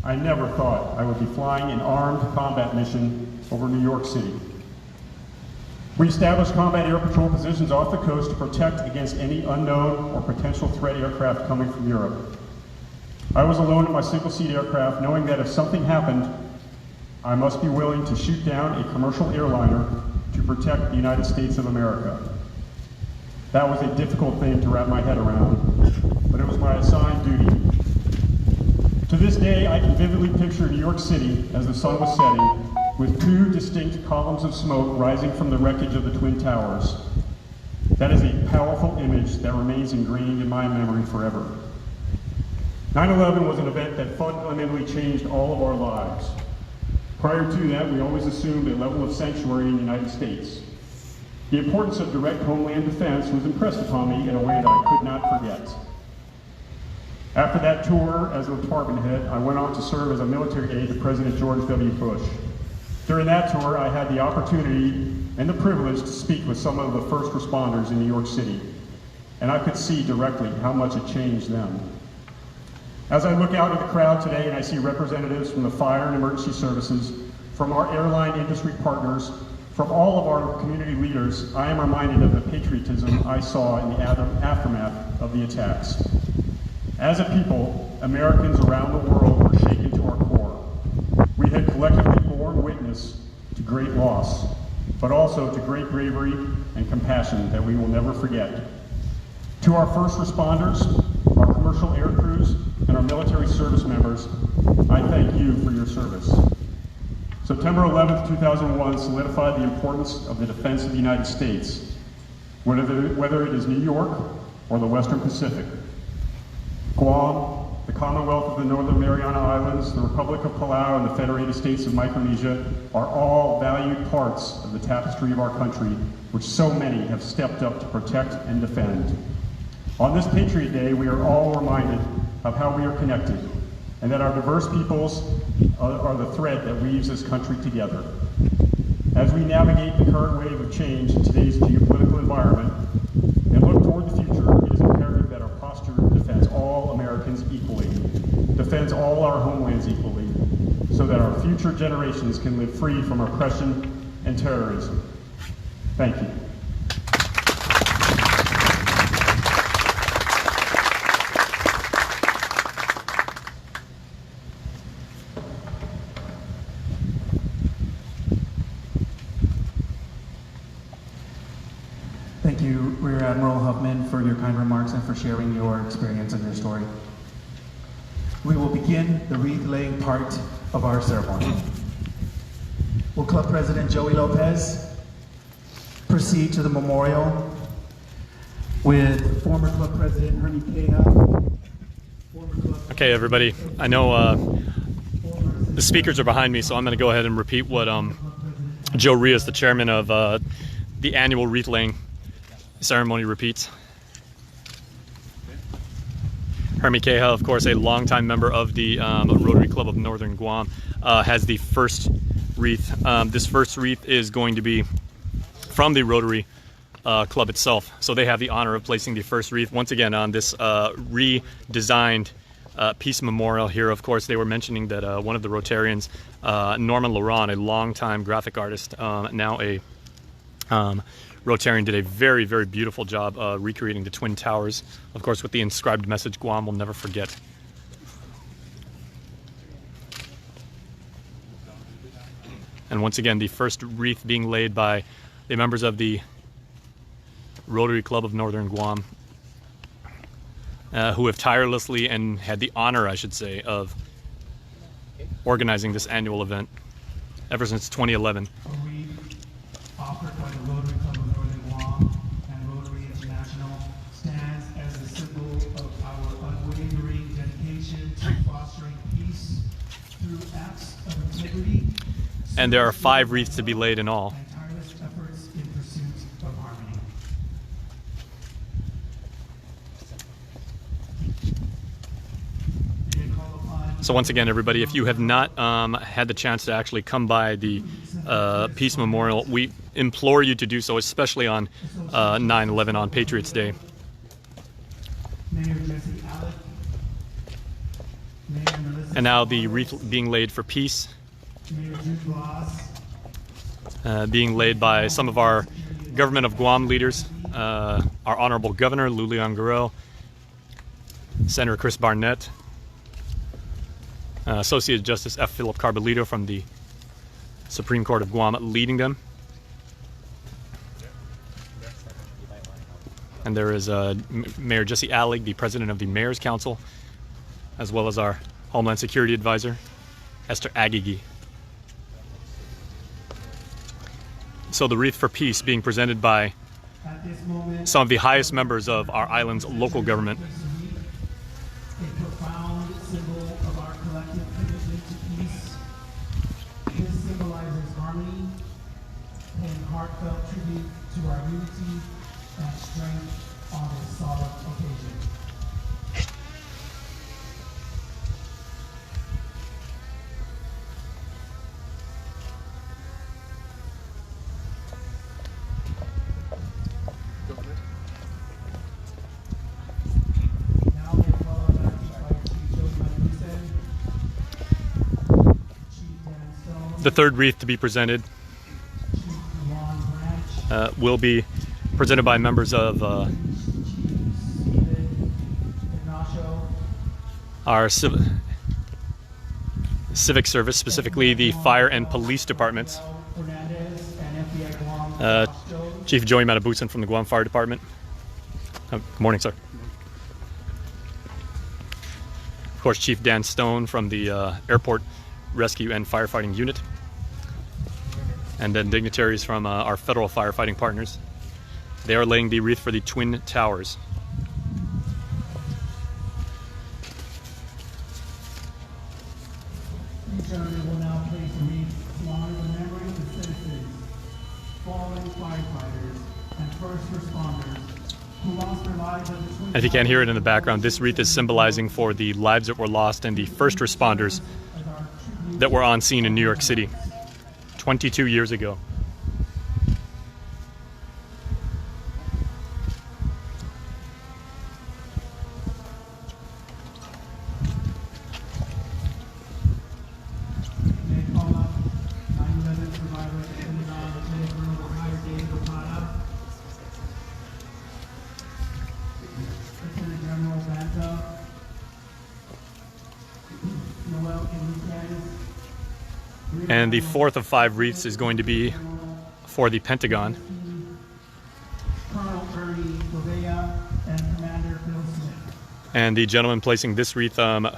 I never thought I would be flying an armed combat mission over New York City. We established combat air patrol positions off the coast to protect against any unknown or potential threat aircraft coming from Europe. I was alone in my single-seat aircraft, knowing that if something happened, I must be willing to shoot down a commercial airliner to protect the United States of America. That was a difficult thing to wrap my head around, but it was my assigned duty. To this day, I can vividly picture New York City as the sun was setting, with two distinct columns of smoke rising from the wreckage of the Twin Towers. That is a powerful image that remains ingrained in my memory forever. 9/11 was an event that fundamentally changed all of our lives. Prior to that, we always assumed a level of sanctuary in the United States. The importance of direct homeland defense was impressed upon me in a way that I could not forget. After that tour as a department head, I went on to serve as a military aide to President George W. Bush. During that tour, I had the opportunity and the privilege to speak with some of the first responders in New York City, and I could see directly how much it changed them. As I look out at the crowd today and I see representatives from the fire and emergency services, from our airline industry partners, from all of our community leaders, I am reminded of the patriotism I saw in the aftermath of the attacks. As a people, Americans around the world were shaken to our core. We had collectively borne witness to great loss, but also to great bravery and compassion that we will never forget. To our first responders, our commercial air crews, and our military service members, I thank you for your service. September 11th, 2001 solidified the importance of the defense of the United States, whether it is New York or the Western Pacific. Guam, the Commonwealth of the Northern Mariana Islands, the Republic of Palau, and the Federated States of Micronesia are all valued parts of the tapestry of our country, which so many have stepped up to protect and defend. On this Patriot Day, we are all reminded of how we are connected, and that our diverse peoples are the thread that weaves this country together. As we navigate the current wave of change in today's geopolitical environment and look toward the future, it is imperative that our posture defends all Americans equally, defends all our homelands equally, so that our future generations can live free from oppression and terrorism. Thank you. Thank you, Rear Admiral Huffman, for your kind remarks and for sharing your experience and your story. We will begin the wreath-laying part of our ceremony. Will Club President Joey Lopez proceed to the memorial with former Club President Hermie Queja. Okay, everybody, I know the speakers are behind me, so I'm going to go ahead and repeat what Joe Rios, the chairman of the annual wreath-laying ceremony, repeats. Hermie Queja, of course, a longtime member of the Rotary Club of Northern Guam, has the first wreath. This first wreath is going to be from the Rotary Club itself, so they have the honor of placing the first wreath once again on this redesigned Peace Memorial here. Of course, they were mentioning that one of the Rotarians, Norman Laurent, a longtime graphic artist, now a Rotarian, did a very, very beautiful job recreating the Twin Towers, of course, with the inscribed message, "Guam will never forget." And once again, the first wreath being laid by the members of the Rotary Club of Northern Guam, who have tirelessly and had the honor, I should say, of organizing this annual event ever since 2011. Offered by the Rotary Club of Northern Guam and Rotary International stands as a symbol of our unwavering dedication to fostering peace through acts of integrity. And there are 5 wreaths to be laid in all. And tireless efforts in pursuit of harmony. So once again, everybody, if you have not had the chance to actually come by the Peace Memorial, we implore you to do so, especially on 9/11, on Patriots Day. And now the wreath being laid for peace, being laid by some of our Government of Guam leaders, our Honorable Governor Lulian Guerrero, Senator Chris Barnett, Associate Justice F. Philip Carbolito from the Supreme Court of Guam leading them. And there is Mayor Jesse Allig, the President of the Mayor's Council, as well as our Homeland Security Advisor, Esther Agigi. So the wreath for peace being presented by At this moment, some of the highest members of our island's local government. a profound symbol of our collective commitment to peace. This symbolizes harmony and heartfelt tribute to our unity and strength on this solemn occasion. Now we are followed by Chief Joseph Chief Dan Stone, The third wreath to be presented Chief Juan Branch, will be presented by members of Stephen Ignacio, our civic service, specifically the fire and police departments. Fernandez, and FBI Guam, Jones. Chief Joey Matabusan from the Guam Fire Department. Good morning, sir. Of course, Chief Dan Stone from the Airport Rescue and Firefighting Unit. And then dignitaries from our federal firefighting partners. They are laying the wreath for the Twin Towers. These gentlemen will now place a wreath to honor the memory of the citizens, fallen firefighters, and first responders who lost their lives at the Twin If you can't hear it in the background, this wreath is symbolizing for the lives that were lost and the first responders that were on scene in New York City 22 years ago. May I call up 9/11 survivor Senator Lieutenant Colonel Retired Dave Bocata, Lieutenant General Banta, Noel Enriquez, And the fourth of 5 wreaths is going to be for the Pentagon. Colonel Ernie Gouveia, and Commander Bill Smith. And the gentleman placing this wreath, some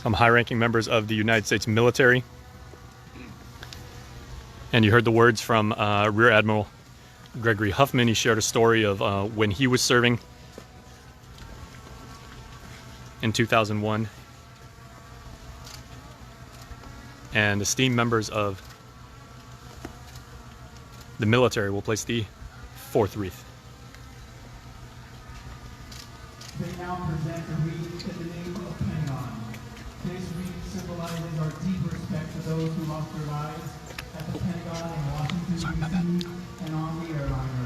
high-ranking members of the United States military. And you heard the words from Rear Admiral Gregory Huffman. He shared a story of when he was serving in 2001. And esteemed members of the military will place the 4th wreath. They now present a wreath in the name of Pentagon. This wreath symbolizes our deep respect for those who lost their lives at the Pentagon in Washington, D.C. and on the airliner.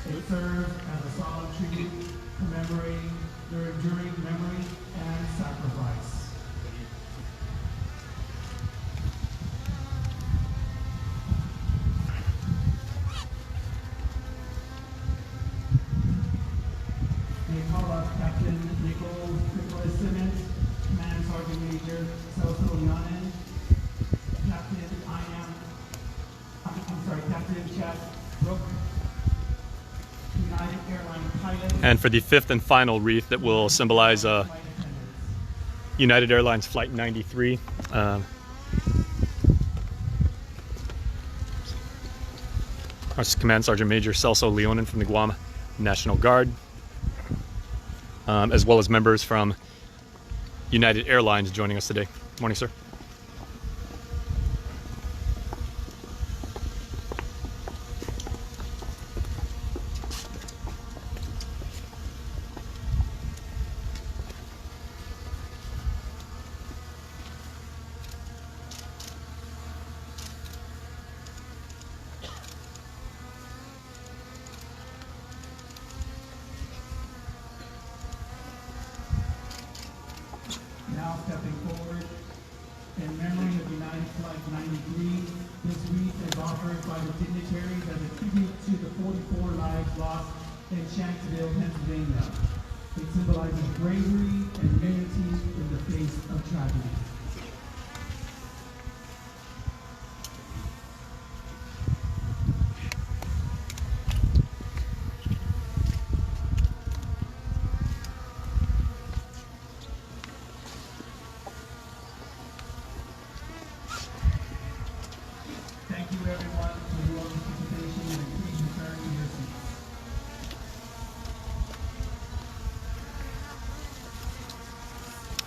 It serves as a solemn tribute commemorating their enduring memory and sacrifice. They call up Captain Nicholas Simmons, Command Sergeant Major Celso Leonin, Captain Chad Brooke, United Airlines pilot, And for the 5th and final wreath that will symbolize United Airlines Flight 93. Our Command Sergeant Major Celso Leonin from the Guam National Guard, as well as members from United Airlines joining us today. Morning, sir. now stepping forward. In memory of United Flight 93, this wreath is offered by the dignitaries as a tribute to the 44 lives lost in Shanksville, Pennsylvania. It symbolizes bravery and unity in the face of tragedy. Thank you everyone for your participation and appreciation.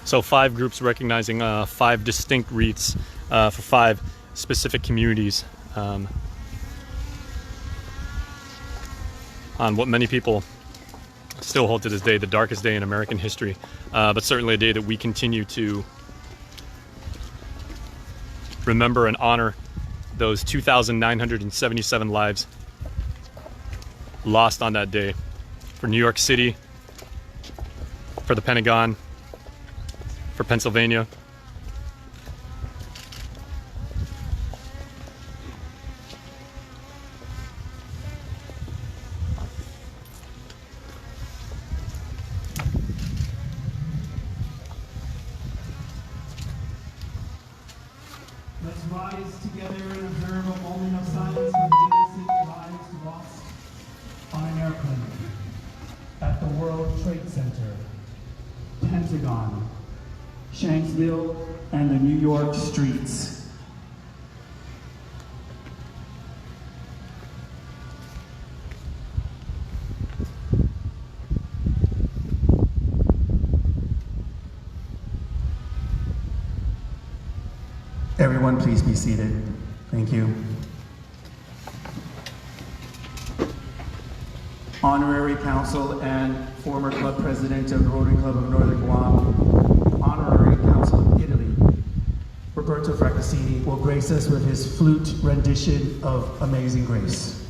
So 5 groups recognizing 5 distinct wreaths for 5 specific communities on what many people still hold to this day, the darkest day in American history, but certainly a day that we continue to remember and honor those 2,977 lives lost on that day for New York City, for the Pentagon, for Pennsylvania. Let's rise together and observe a moment of silence for the innocent lives lost on an airplane at the World Trade Center, Pentagon, Shanksville, and the New York streets. Everyone, please be seated. Thank you. Honorary Council and former club president of the Rotary Club of Northern Guam, Honorary Council of Italy, Roberto Fracassini, will grace us with his flute rendition of Amazing Grace.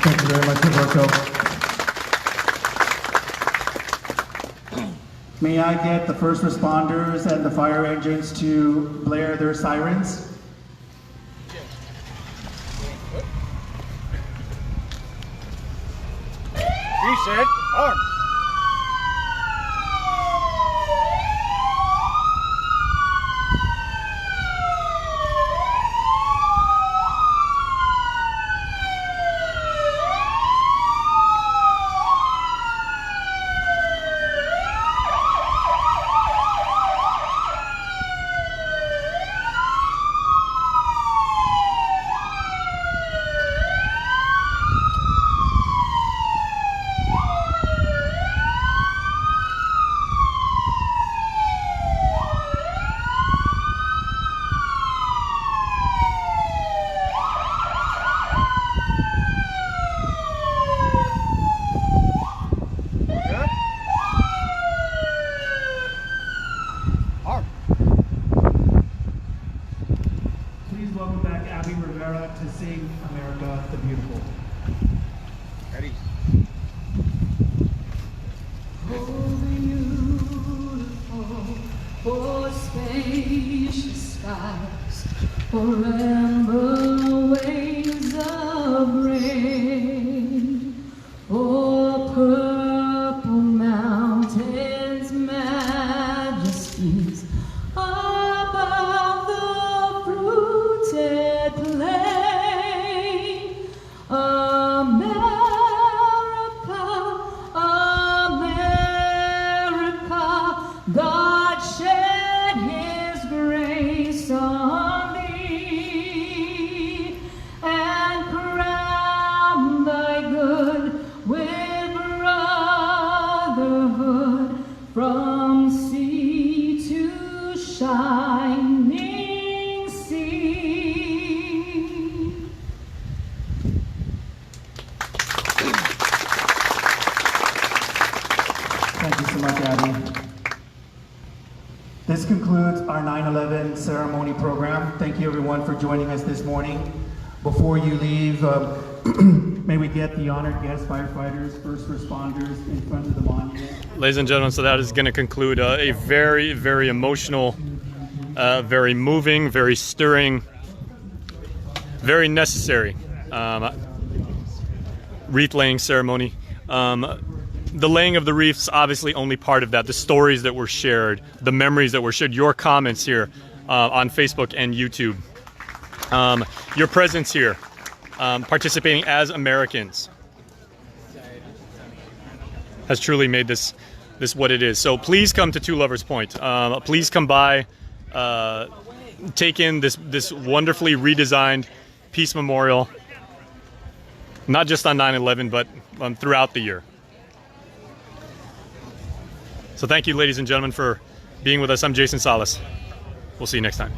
Thank you very much, Roberto. May I get the first responders and the fire engines to blare their sirens? Reset. Arm. Thank you so much, Abby. This concludes our 9/11 ceremony program. Thank you everyone for joining us this morning. Before you leave, may we get the honored guest firefighters, first responders in front of the monument. Ladies and gentlemen, so that is going to conclude a very, very emotional, very moving, very stirring, very necessary wreath-laying ceremony. The laying of the wreaths, obviously only part of that. The stories that were shared, the memories that were shared, your comments here on Facebook and YouTube, your presence here, participating as Americans, has truly made this what it is. So please come to Two Lovers Point. Please come by, take in this wonderfully redesigned peace memorial, not just on 9/11, but throughout the year. So thank you, ladies and gentlemen, for being with us. I'm Jason Salas. We'll see you next time.